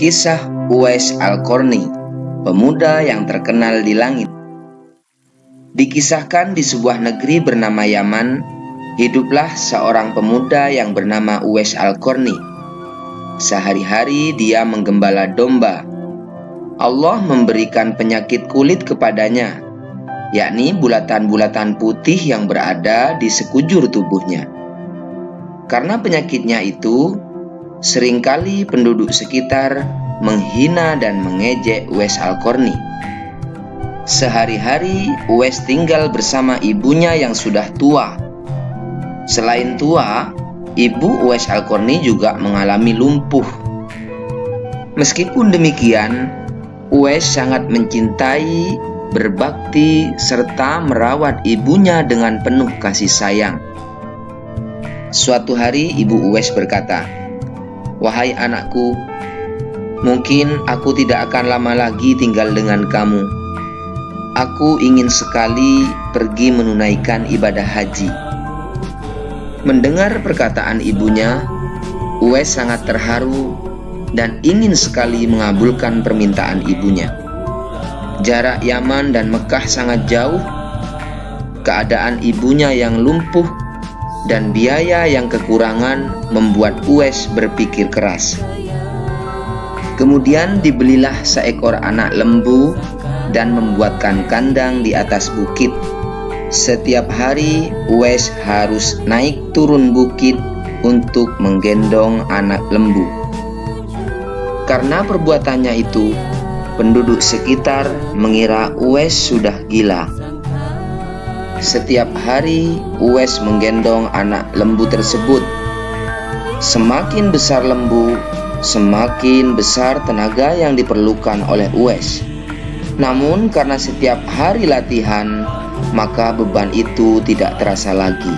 Kisah Uwais Al-Qarni, pemuda yang terkenal di langit. Dikisahkan di sebuah negeri bernama Yaman, hiduplah seorang pemuda yang bernama Uwais Al-Qarni. Sehari-hari dia menggembala domba. Allah memberikan penyakit kulit kepadanya, yakni bulatan-bulatan putih yang berada di sekujur tubuhnya. Karena penyakitnya itu, seringkali penduduk sekitar menghina dan mengejek Uwais Al-Qarni. Sehari-hari Uwais tinggal bersama ibunya yang sudah tua. Selain tua, ibu Uwais Al-Qarni juga mengalami lumpuh. Meskipun demikian, Uwais sangat mencintai, berbakti, serta merawat ibunya dengan penuh kasih sayang. Suatu hari ibu Uwais berkata, "Wahai anakku, mungkin aku tidak akan lama lagi tinggal dengan kamu. Aku ingin sekali pergi menunaikan ibadah haji." Mendengar perkataan ibunya, Uwais sangat terharu dan ingin sekali mengabulkan permintaan ibunya. Jarak Yaman dan Mekah sangat jauh. Keadaan ibunya yang lumpuh dan biaya yang kekurangan membuat Uwais berpikir keras. Kemudian dibelilah seekor anak lembu dan membuatkan kandang di atas bukit. Setiap hari Uwais harus naik turun bukit untuk menggendong anak lembu. Karena perbuatannya itu, penduduk sekitar mengira Uwais sudah gila. Setiap hari Uwais menggendong anak lembu tersebut. Semakin besar lembu, semakin besar tenaga yang diperlukan oleh Uwais. Namun karena setiap hari latihan, maka beban itu tidak terasa lagi.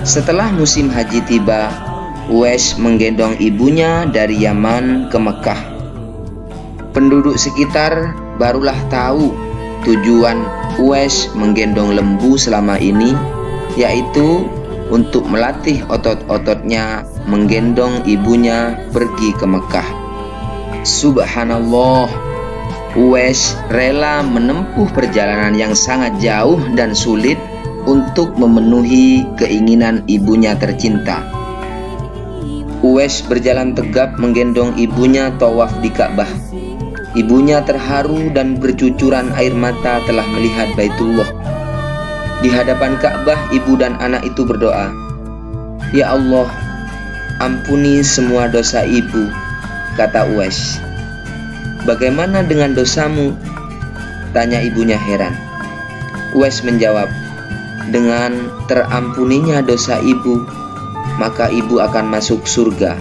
Setelah musim haji tiba, Uwais menggendong ibunya dari Yaman ke Mekah. Penduduk sekitar barulah tahu tujuan Uwais menggendong lembu selama ini, yaitu untuk melatih otot-ototnya menggendong ibunya pergi ke Mekah. Subhanallah, Uwais rela menempuh perjalanan yang sangat jauh dan sulit untuk memenuhi keinginan ibunya tercinta. Uwais berjalan tegap menggendong ibunya tawaf di Ka'bah. Ibunya terharu dan bercucuran air mata telah melihat Baitullah. Di hadapan Ka'bah, ibu dan anak itu berdoa, "Ya Allah, ampuni semua dosa ibu," kata Uwais. "Bagaimana dengan dosamu?" tanya ibunya heran. Uwais menjawab, "Dengan terampuninya dosa ibu, maka ibu akan masuk surga.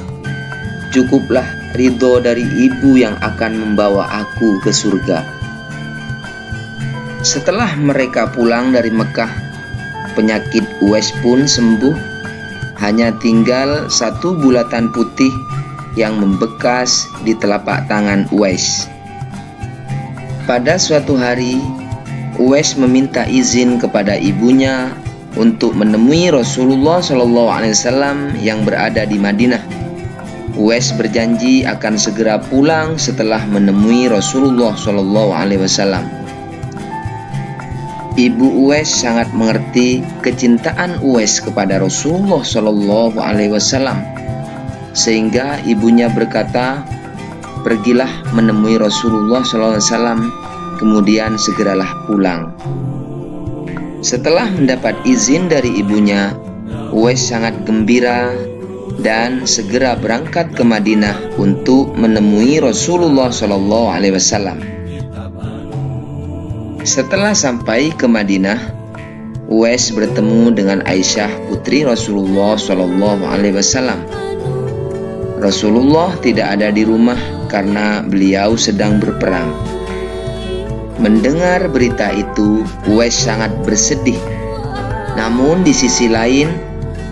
Cukuplah ridho dari ibu yang akan membawa aku ke surga." Setelah mereka pulang dari Mekah, penyakit Uwais pun sembuh. Hanya tinggal satu bulatan putih yang membekas di telapak tangan Uwais. Pada suatu hari, Uwais meminta izin kepada ibunya untuk menemui Rasulullah SAW yang berada di Madinah. Uwais berjanji akan segera pulang setelah menemui Rasulullah SAW. Ibu Uwais sangat mengerti kecintaan Uwais kepada Rasulullah SAW, sehingga ibunya berkata, "Pergilah menemui Rasulullah SAW, kemudian segeralah pulang." Setelah mendapat izin dari ibunya, Uwais sangat gembira dan segera berangkat ke Madinah untuk menemui Rasulullah SAW. Setelah sampai ke Madinah, Uwais bertemu dengan Aisyah putri Rasulullah SAW. Rasulullah tidak ada di rumah karena beliau sedang berperang. Mendengar berita itu, Uwais sangat bersedih. Namun di sisi lain,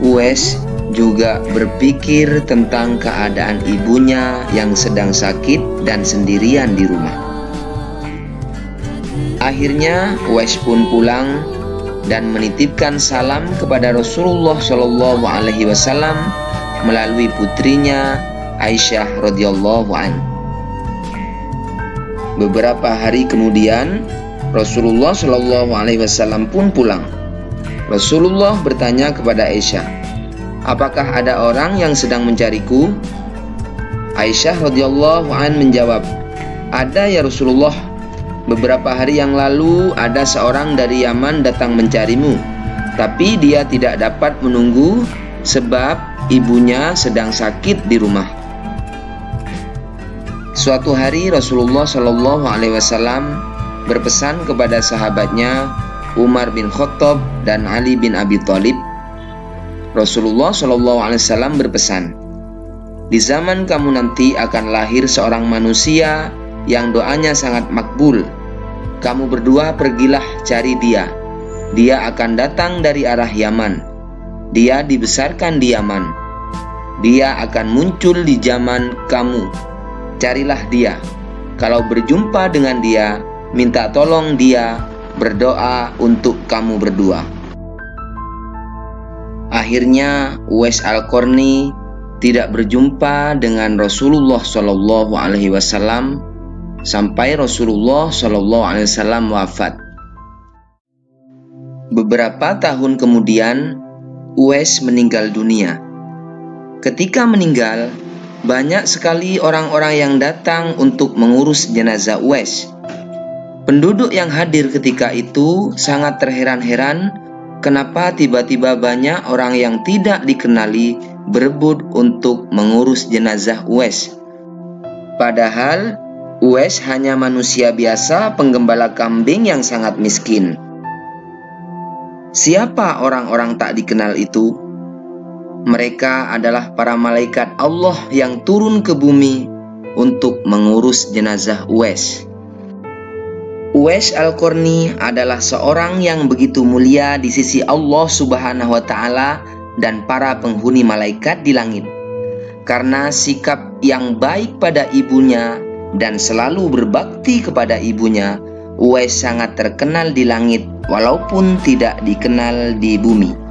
Uwais juga berpikir tentang keadaan ibunya yang sedang sakit dan sendirian di rumah. Akhirnya Uwais pun pulang dan menitipkan salam kepada Rasulullah SAW melalui putrinya Aisyah radhiyallahu an. Beberapa hari kemudian Rasulullah Shallallahu alaihi wasallam pun pulang. Rasulullah bertanya kepada Aisyah, "Apakah ada orang yang sedang mencariku?" Aisyah radhiyallahu an menjawab, "Ada ya Rasulullah. Beberapa hari yang lalu ada seorang dari Yaman datang mencarimu, tapi dia tidak dapat menunggu sebab ibunya sedang sakit di rumah." Suatu hari Rasulullah Shallallahu alaihi wasallam berpesan kepada sahabatnya Umar bin Khattab dan Ali bin Abi Thalib. Rasulullah Shallallahu alaihi wasallam berpesan, "Di zaman kamu nanti akan lahir seorang manusia yang doanya sangat makbul. Kamu berdua pergilah cari dia. Dia akan datang dari arah Yaman. Dia dibesarkan di Yaman. Dia akan muncul di zaman kamu. Carilah dia. Kalau berjumpa dengan dia, minta tolong dia, berdoa untuk kamu berdua." Akhirnya Uwais Al-Qarni tidak berjumpa dengan Rasulullah Shallallahu alaihi wasallam sampai Rasulullah Shallallahu alaihi wasallam wafat. Beberapa tahun kemudian Uwais meninggal dunia. Ketika meninggal, banyak sekali orang-orang yang datang untuk mengurus jenazah Uwais. Penduduk yang hadir ketika itu sangat terheran-heran kenapa tiba-tiba banyak orang yang tidak dikenali berebut untuk mengurus jenazah Uwais. Padahal Uwais hanya manusia biasa, penggembala kambing yang sangat miskin. Siapa orang-orang tak dikenal itu? Mereka adalah para malaikat Allah yang turun ke bumi untuk mengurus jenazah Uwais. Uwais Al-Qarni adalah seorang yang begitu mulia di sisi Allah Subhanahu wa Ta'ala dan para penghuni malaikat di langit. Karena sikap yang baik pada ibunya dan selalu berbakti kepada ibunya, Uwais sangat terkenal di langit walaupun tidak dikenal di bumi.